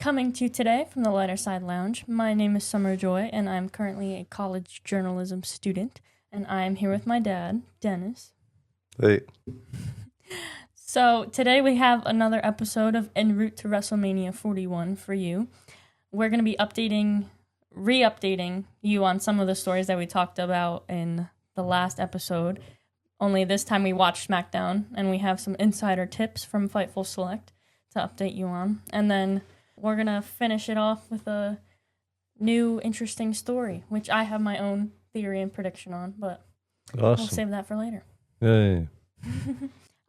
Coming to you today from the Lighter Side Lounge, my name is Summer Joy, and I'm currently a college journalism student, and I am here with my dad, Dennis. Hey. So today we have another episode of En route to WrestleMania 41 for you. We're going to be re-updating you on some of the stories that we talked about in the last episode. Only this time we watched SmackDown, and we have some insider tips from Fightful Select to update you on. And then we're going to finish it off with a new interesting story, which I have my own theory and prediction on, but We'll save that for later. Yay.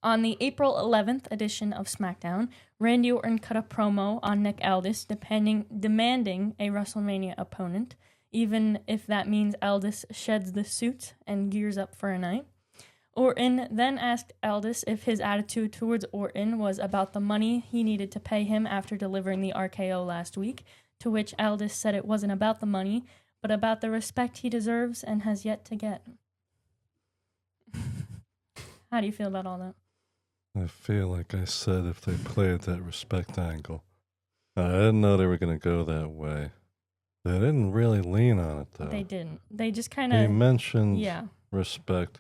On the April 11th edition of SmackDown, Randy Orton cut a promo on Nick Aldis demanding a WrestleMania opponent, even if that means Aldis sheds the suit and gears up for a night. Orton then asked Aldis if his attitude towards Orton was about the money he needed to pay him after delivering the RKO last week, to which Aldis said it wasn't about the money, but about the respect he deserves and has yet to get. How do you feel about all that? I feel like I said if they played that respect angle. I didn't know they were going to go that way. They didn't really lean on it, though. They didn't. They just kind of... He mentioned respect.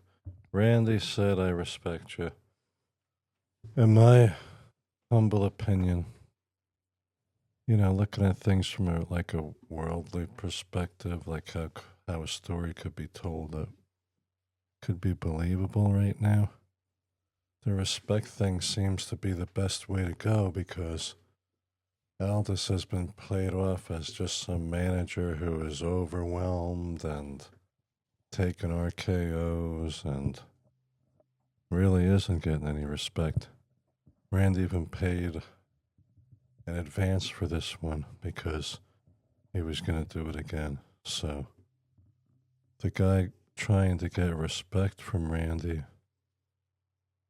Randy said, I respect you. In my humble opinion, looking at things from a worldly perspective, like how a story could be told that could be believable right now, the respect thing seems to be the best way to go because Aldis has been played off as just some manager who is overwhelmed and taking RKOs and really isn't getting any respect. Randy even paid in advance for this one because he was going to do it again. So the guy trying to get respect from Randy,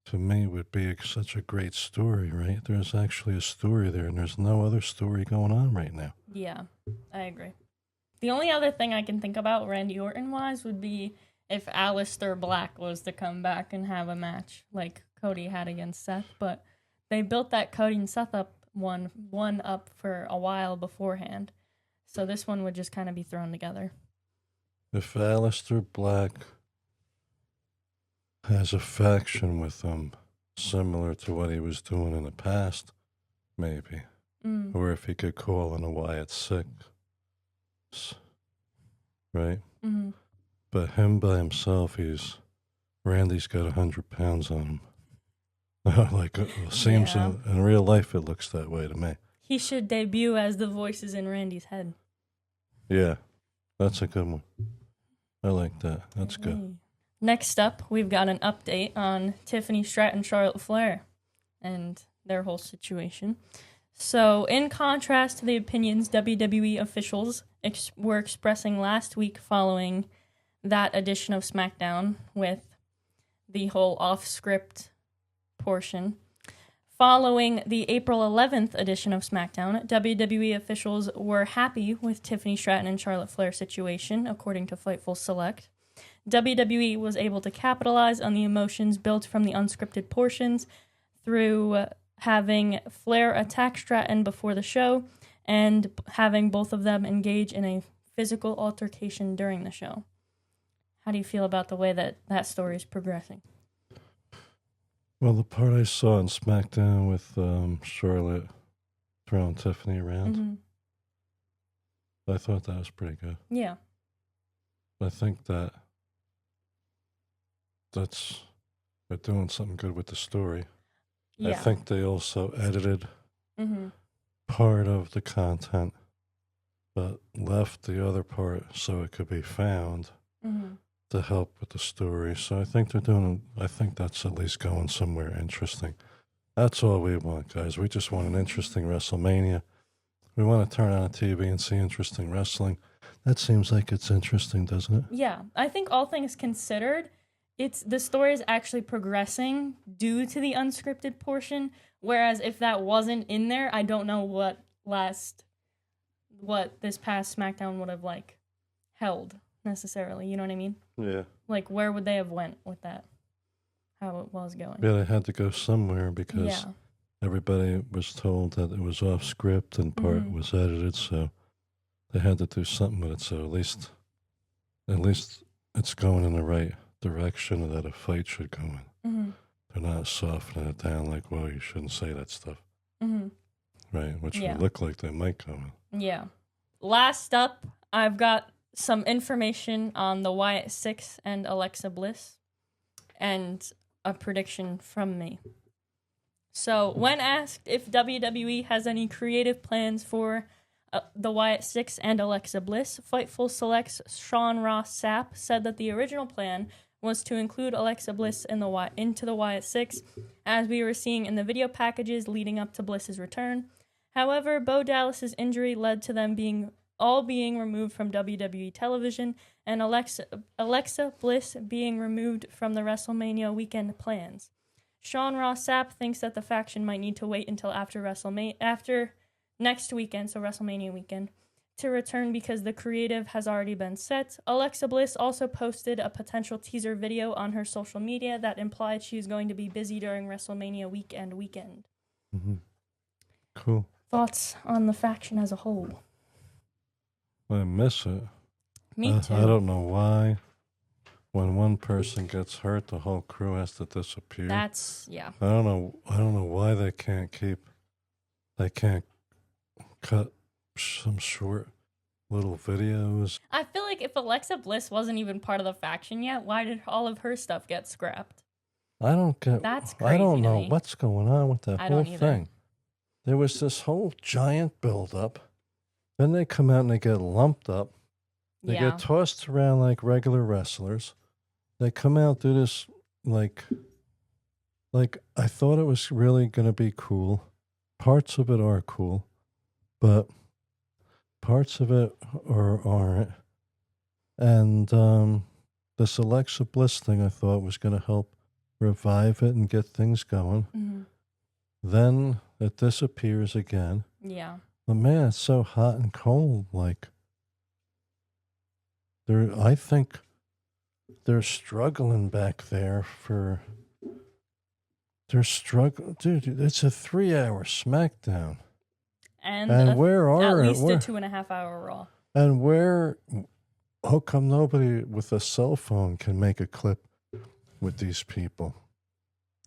to me, would be such a great story, right? There's actually a story there, and there's no other story going on right now. Yeah, I agree. The only other thing I can think about Randy Orton-wise would be if Aleister Black was to come back and have a match like Cody had against Seth, but they built that Cody and Seth one up for a while beforehand, so this one would just kind of be thrown together. If Aleister Black has a faction with him similar to what he was doing in the past, maybe. Or if he could call in a Wyatt 6. Right? Mm-hmm. But him by himself, Randy's got 100 pounds on him. Seems in real life it looks that way to me. He should debut as the voices in Randy's head. Yeah, that's a good one. I like that. That's good. Next up, we've got an update on Tiffany Stratton, Charlotte Flair, and their whole situation. So, in contrast to the opinions WWE officials were expressing last week following that edition of SmackDown with the whole off-script portion, following the April 11th edition of SmackDown, WWE officials were happy with Tiffany Stratton and Charlotte Flair situation, according to Fightful Select. WWE was able to capitalize on the emotions built from the unscripted portions through having Flair attack Stratton before the show and having both of them engage in a physical altercation during the show. How do you feel about the way that story is progressing? Well, the part I saw on SmackDown with Charlotte throwing Tiffany around, I thought that was pretty good. Yeah. I think they're doing something good with the story. Yeah. I think they also edited part of the content, but left the other part so it could be found to help with the story. So I think that's at least going somewhere interesting. That's all we want, guys. We just want an interesting WrestleMania. We want to turn on a TV and see interesting wrestling. That seems like it's interesting, doesn't it? Yeah. I think all things considered, the story is actually progressing due to the unscripted portion, whereas if that wasn't in there, I don't know what this past SmackDown would have held necessarily, you know what I mean? Yeah. Where would they have went with that? How it was going. Yeah, they had to go somewhere because everybody was told that it was off script and part was edited, so they had to do something with it. So at least it's going in the right direction that a fight should go in. Mm-hmm. They're not softening it down like, well, you shouldn't say that stuff. Mm-hmm. Right, which would look like they might come in. Yeah. Last up, I've got some information on the Wyatt 6 and Alexa Bliss and a prediction from me. So, when asked if WWE has any creative plans for the Wyatt 6 and Alexa Bliss, Fightful Select's Sean Ross Sapp said that the original plan was to include Alexa Bliss into the Wyatt 6, as we were seeing in the video packages leading up to Bliss's return. However, Bo Dallas's injury led to them being removed from WWE television, and Alexa Bliss being removed from the WrestleMania weekend plans. Sean Ross Sapp thinks that the faction might need to wait until after next weekend, so WrestleMania weekend, to return because the creative has already been set. Alexa Bliss also posted a potential teaser video on her social media that implied she's going to be busy during WrestleMania weekend. Mm-hmm. Cool. Thoughts on the faction as a whole? I miss it. Me too. I don't know why. When one person gets hurt, the whole crew has to disappear. I don't know why they can't cut some short little videos. I feel like if Alexa Bliss wasn't even part of the faction yet, why did all of her stuff get scrapped? I don't get. That's crazy. I don't know what's going on with that whole don't thing. There was this whole giant buildup. Then they come out and they get lumped up. They get tossed around like regular wrestlers. They come out, do this like I thought it was really going to be cool. Parts of it are cool, but parts of it aren't. And this Alexa Bliss thing I thought was going to help revive it and get things going. Mm-hmm. Then it disappears again. Yeah. But man, it's so hot and cold. Like, I think they're struggling back there for. They're struggling, dude. It's a 3-hour SmackDown, and at least a 2.5-hour Raw. And how come nobody with a cell phone can make a clip with these people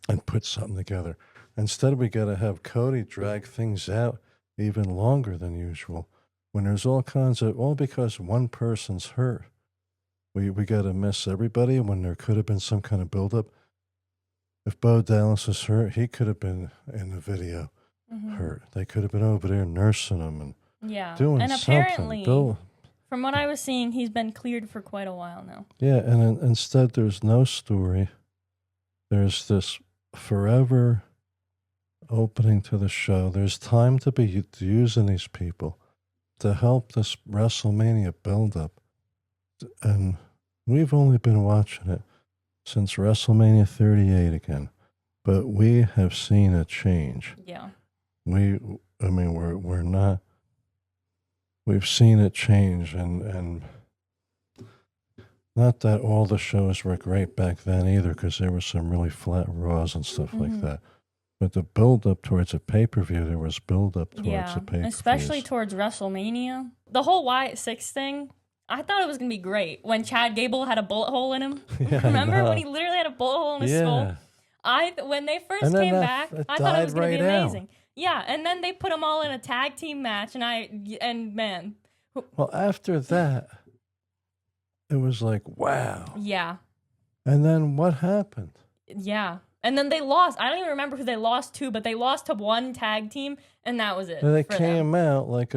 and put something together? Instead, we got to have Cody drag things out even longer than usual when there's all because one person's hurt. We got to miss everybody when there could have been some kind of buildup. If Bo Dallas is hurt, he could have been in the video hurt. They could have been over there nursing him and doing and something. Apparently, from what I was seeing, he's been cleared for quite a while now. Yeah, and instead there's no story. There's this forever opening to the show. There's time to be using these people to help this WrestleMania build-up. And we've only been watching it since WrestleMania 38 again. But we have seen a change. Yeah. We're not... We've seen it change, and not that all the shows were great back then either, because there were some really flat Raws and stuff like that. But the build-up towards a pay-per-view, there was build-up towards a pay-per-view. Especially towards WrestleMania. The whole Wyatt 6 thing, I thought it was going to be great when Chad Gable had a bullet hole in him. Yeah, Remember when he literally had a bullet hole in his skull? When they first came back, I thought it was going to be amazing. Out. Yeah, and then they put them all in a tag team match, and man. Well, after that, it was like, wow. Yeah. And then what happened? Yeah. And then they lost. I don't even remember who they lost to, but they lost to one tag team, and that was it. And they came out like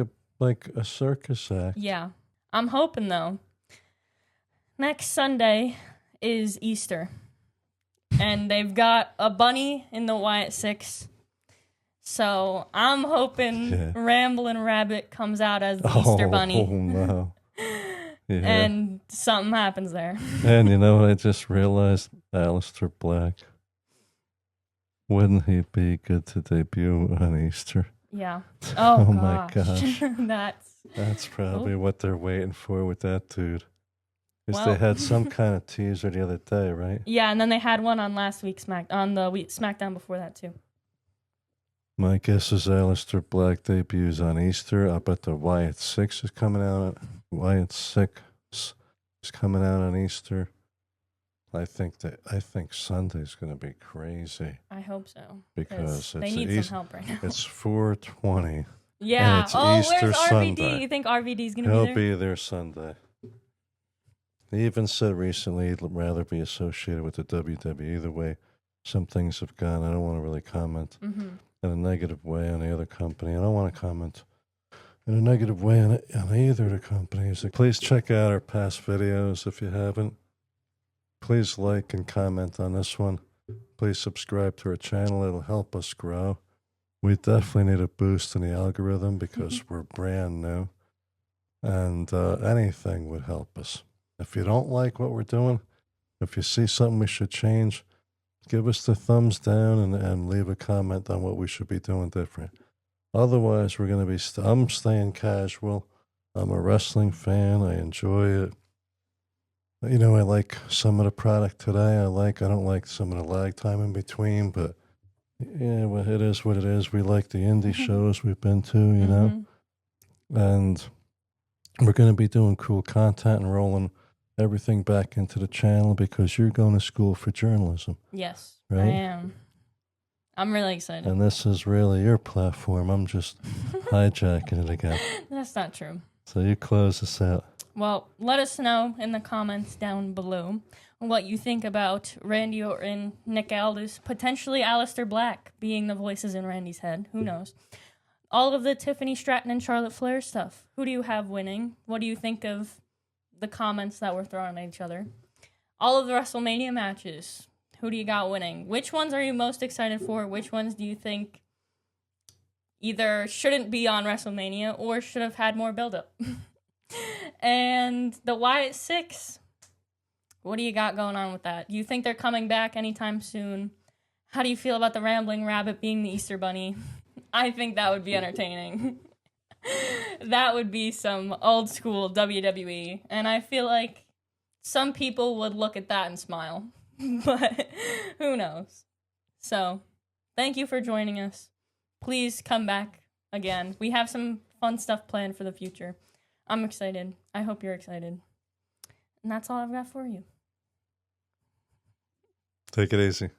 a circus act. Yeah. I'm hoping, though. Next Sunday is Easter. And they've got a bunny in the Wyatt 6. So I'm hoping Ramblin' Rabbit comes out as the Easter bunny. Oh, no. Yeah. And something happens there. And you know what I just realized? Aleister Black. Wouldn't he be good to debut on Easter? Yeah. Oh my gosh. That's probably what they're waiting for with that dude. Because they had some kind of teaser the other day, right? Yeah, and then they had one on last week's SmackDown before that too. My guess is Aleister Black debuts on Easter. I bet the Wyatt 6 is coming out. Wyatt 6 is coming out on Easter. I think Sunday's going to be crazy. I hope so. Because they need some help right now. It's 420. Yeah. And it's Easter where's RVD? Sunday. You think RVD's going to be there? He'll be there Sunday. He even said recently he'd rather be associated with the WWE. Either way, some things have gone. I don't want to really comment in a negative way on the other company. I don't want to comment in a negative way on either of the companies. Please check out our past videos if you haven't. Please like and comment on this one. Please subscribe to our channel. It'll help us grow. We definitely need a boost in the algorithm because we're brand new. And anything would help us. If you don't like what we're doing, if you see something we should change, give us the thumbs down and leave a comment on what we should be doing different. Otherwise, we're going to be... I'm staying casual. I'm a wrestling fan. I enjoy it. You know, I like some of the product today. I don't like some of the lag time in between, but yeah, well, it is what it is. We like the indie shows we've been to, you know, and we're going to be doing cool content and rolling everything back into the channel because you're going to school for journalism. Yes, right? I am. I'm really excited. And this is really your platform. I'm just hijacking it again. That's not true. So you close this out. Well, let us know in the comments down below what you think about Randy Orton, Nick Aldis, potentially Aleister Black being the voices in Randy's head. Who knows? All of the Tiffany Stratton and Charlotte Flair stuff. Who do you have winning? What do you think of the comments that were thrown at each other? All of the WrestleMania matches. Who do you got winning? Which ones are you most excited for? Which ones do you think either shouldn't be on WrestleMania or should have had more build-up? And the Wyatt 6, what do you got going on with that? Do you think they're coming back anytime soon? How do you feel about the Rambling Rabbit being the Easter Bunny? I think that would be entertaining. That would be some old school WWE. And I feel like some people would look at that and smile. But who knows? So, thank you for joining us. Please come back again. We have some fun stuff planned for the future. I'm excited. I hope you're excited. And that's all I've got for you. Take it easy.